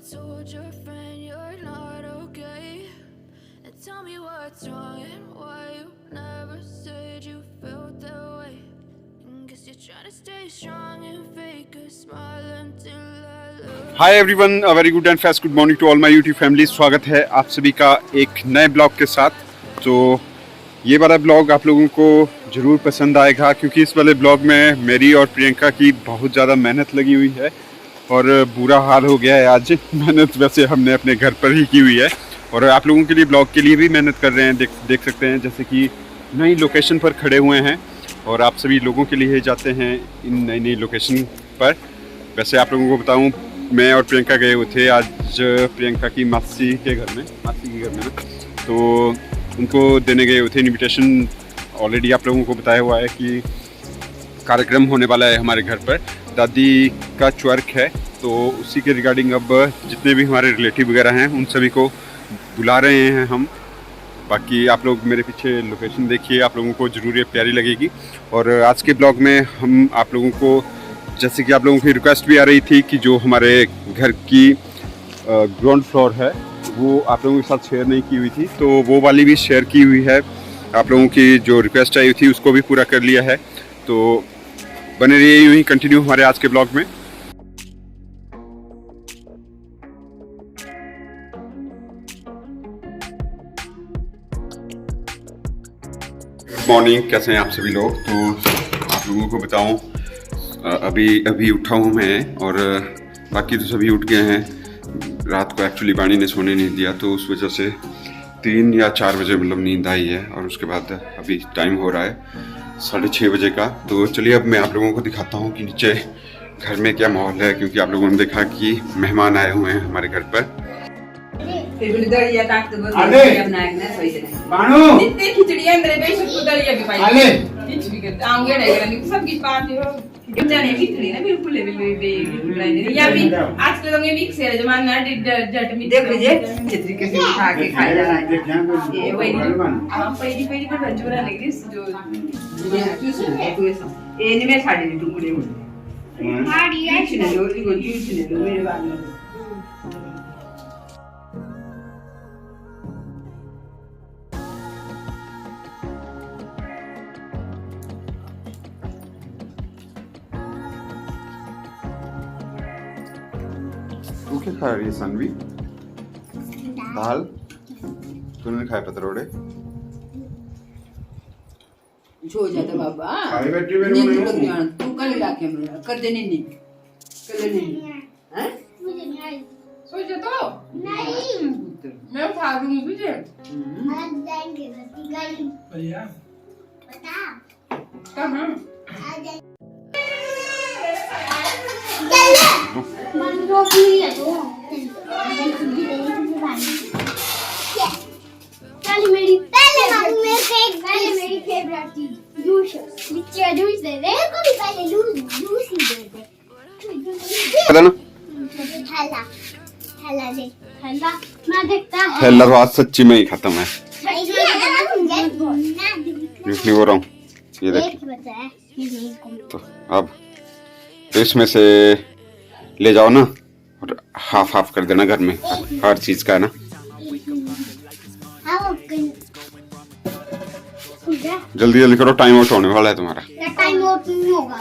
told your friend you're not okay? And tell me what's wrong and why you never said you felt that way. Guess you're trying to stay strong and fake a smile until I look. Hi everyone, a very good and फेस्ट good morning to all my YouTube family. स्वागत है आप सभी का एक नए blog के साथ। तो ये वाला ब्लॉग आप लोगों को ज़रूर पसंद आएगा क्योंकि इस वाले ब्लॉग में मेरी और प्रियंका की बहुत ज़्यादा मेहनत लगी हुई है और बुरा हाल हो गया है आज। मेहनत वैसे हमने अपने घर पर ही की हुई है और आप लोगों के लिए ब्लॉग के लिए भी मेहनत कर रहे हैं। देख सकते हैं जैसे कि नई लोकेशन पर खड़े हुए हैं और आप सभी लोगों के लिए जाते हैं इन नई नई लोकेशन पर। वैसे आप लोगों को बताऊं, मैं और प्रियंका गए हुए थे आज प्रियंका की मासी के घर में ना, तो उनको देने गए हुए थे इनविटेशन। ऑलरेडी आप लोगों को बताया हुआ है कि कार्यक्रम होने वाला है हमारे घर पर। दादी का च्वर्क है तो उसी के रिगार्डिंग अब जितने भी हमारे रिलेटिव वगैरह हैं उन सभी को बुला रहे हैं हम। बाकी आप लोग मेरे पीछे लोकेशन देखिए, आप लोगों को ज़रूर ये प्यारी लगेगी। और आज के ब्लॉग में हम आप लोगों को, जैसे कि आप लोगों की रिक्वेस्ट भी आ रही थी कि जो हमारे घर की ग्राउंड फ्लोर है वो आप लोगों के साथ शेयर नहीं की हुई थी, तो वो वाली भी शेयर की हुई है। आप लोगों की जो रिक्वेस्ट आई थी उसको भी पूरा कर लिया है। तो बने रहिए यूँ ही कंटिन्यू हमारे आज के ब्लॉग में। गुड मॉर्निंग, कैसे हैं आप सभी लोग। तो आप लोगों को बताऊं, अभी उठा हूँ मैं और बाकी तो सभी उठ गए हैं। रात को एक्चुअली बाणी ने सोने नहीं दिया तो उस वजह से 3 या 4 बजे मतलब नींद आई है और उसके बाद अभी टाइम हो रहा है 6:30 बजे का। तो चलिए अब मैं आप लोगों को दिखाता हूँ कि नीचे घर में क्या माहौल है, क्योंकि आप लोगों ने देखा कि मेहमान आए हुए हैं हमारे घर पर। आजकल तो मिक्स है जमाना जट में देख लीजिए अच्छे तरीके से उठा के खाया जा रहा है। ये वही पहली पर बंजूरा लग रही जो ये नहीं मैं साड़ी नहीं टुकड़े हो साड़ी है ने जो इको जूस ने तो मेरे बाद में तू क्या खा रही है सानवी? दाल? तूने खाए पतरोड़े? छो जाता बाबा खाई बैठी मेरे नींद को लग गया तू कल राखे मेरा कर देने नहीं कर नहीं हैं मुझे नहीं आई। सो जा तो नहीं मैं उठा दूंगी तुझे आज जाएंगे गति गई भैया बता कहां आज मन रोक नहीं है तो पहले मेरी फेवरेट चीज जूस लीची जूस दे दे को भी पहले जूस ही दे दे पता ना थैला थैला दे थैला मैं देखता है थैला तो आज सच्ची में ही खत्म है। झूठ नहीं बोल रहा हूँ, ये देख। तो अब तो इसमें से ले जाओ ना और हाफ कर देना घर में, हर चीज का है ना। जल्दी जल्दी करो, टाइम आउट होने वाला है तुम्हारा। टाइम आउट नहीं होगा।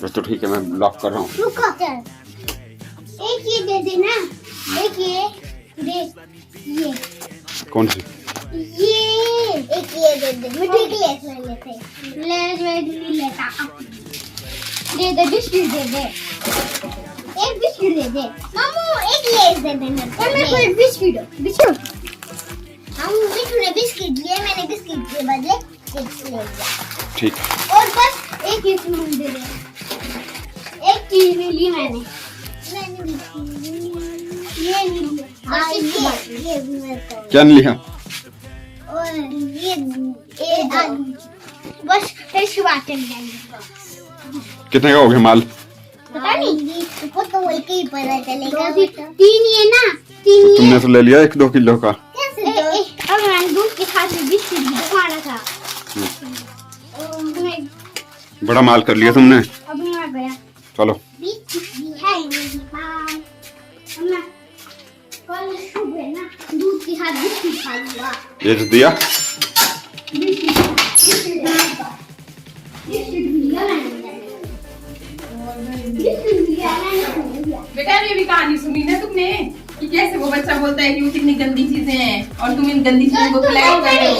बस तो ठीक है, मैं लॉक कर रहा हूँ। रुको क्या एक ये दे देना, एक ये दे, ये कौन सी? ये एक ये दे दे, मिठाई के लेस में लेते ले नहीं लेता। दे दे बिस्किट दे दे, एक बिस्किट दे दे मामू, एक लेस दे देना और मेरे को एक बिस्किट हम मिठू ने बिस्किट लिए, मैंने बिस्किट के बदले चिप्स ले लिया। ठीक। और बस एक ही चीज दे दे, एक चीज ले ली मैंने ये नहीं लिया, ये भी मैं क्या नहीं लिया? और ये आलू बस फिर इसके बाद चल जाएंगे। कितने का हो गया माल? पता नहीं, वो तो वही के ही पता चलेगा। 3 ये ना, 3 तो तुमने तो ले लिया 1-2 किलो का। अब मैंने दूध के साथ बिस्किट भी खाना था। बड़ा माल कर लिया तुमने। अब मैं गया। चलो। वाला शुभ है ना, दूध के साथ बिस्किट खा लूंगा। ये तो दिया बेटा ये भी कहानी सुनी ना तुमने कि कैसे वो बच्चा बोलता है कि वो कितनी गंदी चीजें हैं और तुम इन गंदी चीजों को खिलाया कर रहे हो।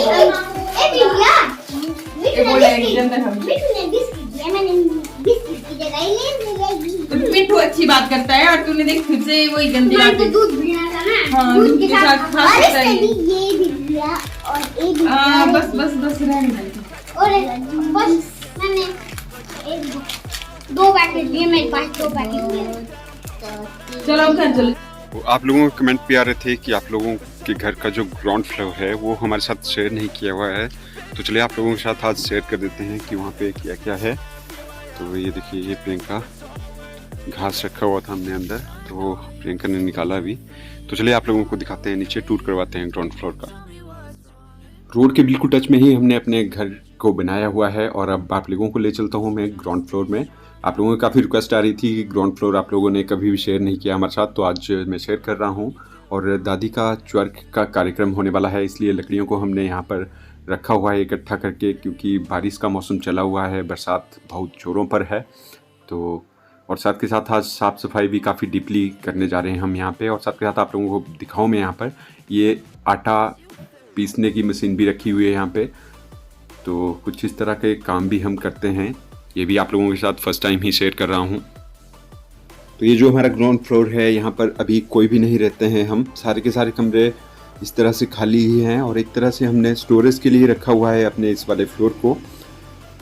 ये बोल रहा है कि अंदर हम तो मिट्टू अच्छी बात करता है और तूने देख फिर से वही गंदी बात दूध पीना था ना, हाँ, दूध के साथ खा सकता है। ये भी दिया और ये भी हाँ बस बस बस रहने दे। और बस मैंने दो पैकेट लिए, मेरे पास 2 पैकेट लिए। चलो घर चलो। आप लोगों के कमेंट भी आ रहे थे कि आप लोगों के घर का जो ग्राउंड फ्लोर है वो हमारे साथ शेयर नहीं किया हुआ है, तो चलिए आप लोगों के साथ आज शेयर कर देते हैं कि वहाँ पे क्या क्या है। तो ये देखिए, ये प्रियंका घास रखा हुआ था हमने अंदर, तो वो प्रियंका ने निकाला अभी। तो चलिए आप लोगों को दिखाते हैं, नीचे टूर करवाते हैं ग्राउंड फ्लोर का। रोड के बिल्कुल टच में ही हमने अपने घर को बनाया हुआ है और अब आप लोगों को ले चलता हूँ मैं ग्राउंड फ्लोर में। आप लोगों की काफ़ी रिक्वेस्ट आ रही थी कि ग्राउंड फ्लोर आप लोगों ने कभी भी शेयर नहीं किया हमारे साथ, तो आज मैं शेयर कर रहा हूँ। और दादी का च्वर्क का कार्यक्रम होने वाला है, इसलिए लकड़ियों को हमने यहाँ पर रखा हुआ है इकट्ठा करके, क्योंकि बारिश का मौसम चला हुआ है, बरसात बहुत ज़ोरों पर है। तो और साथ के साथ आज साफ़ सफाई भी काफ़ी डीपली करने जा रहे हैं हम यहाँ पे। और साथ के साथ आप लोगों को दिखाऊँ मैं यहाँ पर, ये आटा पीसने की मशीन भी रखी हुई है यहाँ पे। तो कुछ इस तरह के काम भी हम करते हैं, ये भी आप लोगों के साथ फर्स्ट टाइम ही शेयर कर रहा हूँ। तो ये जो हमारा ग्राउंड फ्लोर है, यहाँ पर अभी कोई भी नहीं रहते हैं हम, सारे के सारे कमरे इस तरह से खाली ही हैं और एक तरह से हमने स्टोरेज के लिए रखा हुआ है अपने इस वाले फ्लोर को।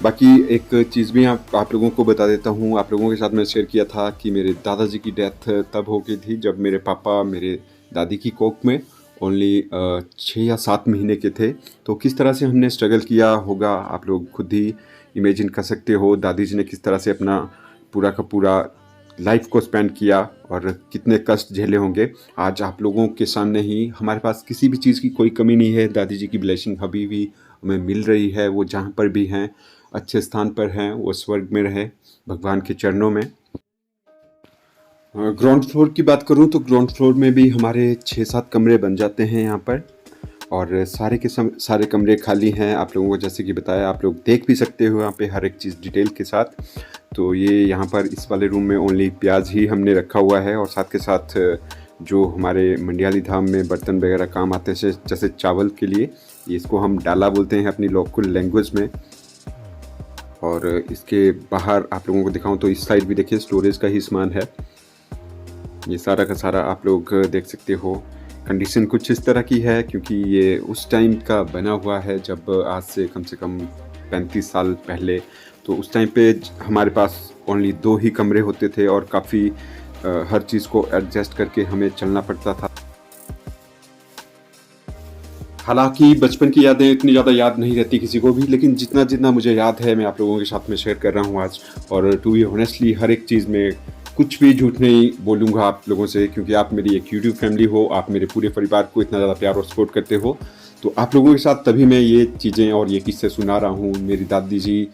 बाकी एक चीज़ भी आप लोगों को बता देता हूँ, आप लोगों के साथ मैं शेयर किया था कि मेरे दादाजी की डेथ तब हो गई थी जब मेरे पापा मेरे दादी की कोख में ओनली 6 या 7 महीने के थे। तो किस तरह से हमने स्ट्रगल किया होगा आप लोग खुद ही इमेजिन कर सकते हो। दादी जी ने किस तरह से अपना पूरा का पूरा लाइफ को स्पेंड किया और कितने कष्ट झेले होंगे। आज आप लोगों के सामने ही हमारे पास किसी भी चीज़ की कोई कमी नहीं है, दादी जी की ब्लेसिंग अभी भी हमें मिल रही है। वो जहाँ पर भी हैं अच्छे स्थान पर हैं, वो स्वर्ग में रहे भगवान के चरणों में। ग्राउंड फ्लोर की बात करूँ तो ग्राउंड फ्लोर में भी हमारे 6-7 कमरे बन जाते हैं यहाँ पर, और सारे के सारे कमरे खाली हैं। आप लोगों को जैसे कि बताया, आप लोग देख भी सकते हो यहाँ पे हर एक चीज़ डिटेल के साथ। तो ये यहाँ पर इस वाले रूम में ओनली प्याज ही हमने रखा हुआ है, और साथ के साथ जो हमारे मंडियाली धाम में बर्तन वगैरह काम आते हैं जैसे चावल के लिए, इसको हम डाला बोलते हैं अपनी लोकल लैंग्वेज में। और इसके बाहर आप लोगों को दिखाऊं तो इस साइड भी देखिए स्टोरेज का ही सामान है। ये सारा का सारा आप लोग देख सकते हो। कंडीशन कुछ इस तरह की है क्योंकि ये उस टाइम का बना हुआ है जब आज से कम 35 साल पहले, तो उस टाइम पे हमारे पास ओनली 2 ही कमरे होते थे और काफ़ी हर चीज़ को एडजस्ट करके हमें चलना पड़ता था। हालांकि बचपन की यादें इतनी ज़्यादा याद नहीं रहती किसी को भी, लेकिन जितना जितना मुझे याद है मैं आप लोगों के साथ में शेयर कर रहा हूँ आज। और टू बी ऑनेस्टली हर एक चीज़ में कुछ भी झूठ नहीं बोलूँगा आप लोगों से, क्योंकि आप मेरी एक यूट्यूब फैमिली हो, आप मेरे पूरे परिवार को इतना ज़्यादा प्यार और सपोर्ट करते हो। तो आप लोगों के साथ तभी मैं ये चीज़ें और ये किस्से सुना रहा हूँ। मेरी दादी जी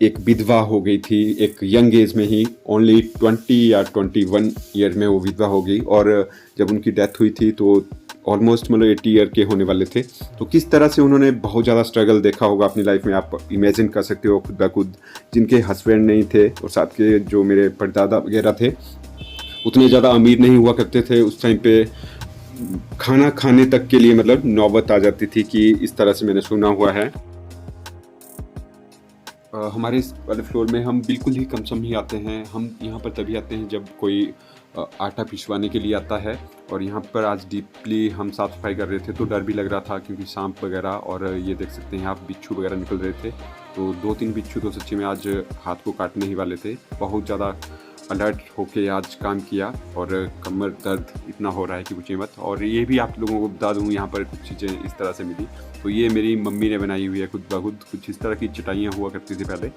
एक विधवा हो गई थी एक यंग एज में ही, ओनली 20 या 21 ईयर में वो विधवा हो गई, और जब उनकी डेथ हुई थी तो ऑलमोस्ट 80 ईयर के होने वाले थे। तो किस तरह से उन्होंने बहुत ज़्यादा स्ट्रगल देखा होगा अपनी लाइफ में, आप इमेजिन कर सकते हो खुद ब खुद। जिनके हस्बैंड नहीं थे और साथ के जो मेरे परदादा वगैरह थे उतने ज़्यादा अमीर नहीं हुआ करते थे उस टाइम पे, खाना खाने तक के लिए मतलब नौबत आ जाती थी कि इस तरह से मैंने सुना हुआ है। हमारे इस वाले फ्लोर में हम बिल्कुल ही कम सम ही आते हैं। हम यहाँ पर तभी आते हैं जब कोई आटा पिसवाने के लिए आता है, और यहाँ पर आज डीपली हम साफ़ सफाई कर रहे थे तो डर भी लग रहा था क्योंकि सांप वगैरह, और ये देख सकते हैं आप बिच्छू वगैरह निकल रहे थे। तो 2-3 बिच्छू तो सच्ची में आज हाथ को काटने ही वाले थे। बहुत ज़्यादा अलर्ट होके आज काम किया, और कमर दर्द इतना हो रहा है कि पूछिए मत। और ये भी आप लोगों को बता दूँ, यहाँ पर कुछ चीज़ें इस तरह से मिली, तो ये मेरी मम्मी ने बनाई हुई है खुद ब खुद। कुछ इस तरह की चटाइयाँ हुआ करती थी पहले।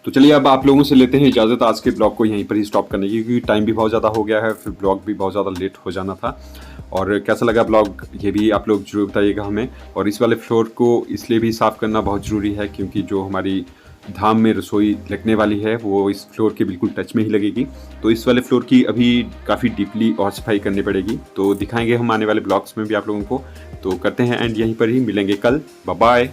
तो चलिए अब आप लोगों से लेते हैं इजाज़त आज के ब्लॉग को यहीं पर ही स्टॉप करने की, क्योंकि टाइम भी बहुत ज़्यादा हो गया है, फिर ब्लॉग भी बहुत ज़्यादा लेट हो जाना था। और कैसा लगा ब्लॉग ये भी आप लोग जरूर बताइएगा हमें। और इस वाले फ्लोर को इसलिए भी साफ़ करना बहुत ज़रूरी है क्योंकि जो हमारी धाम में रसोई लगने वाली है वो इस फ्लोर के बिल्कुल टच में ही लगेगी। तो इस वाले फ्लोर की अभी काफ़ी डीपली और सफाई करनी पड़ेगी। तो दिखाएंगे हम आने वाले ब्लॉग्स में भी आप लोगों को। तो करते हैं एंड यहीं पर ही मिलेंगे कल। Bye bye.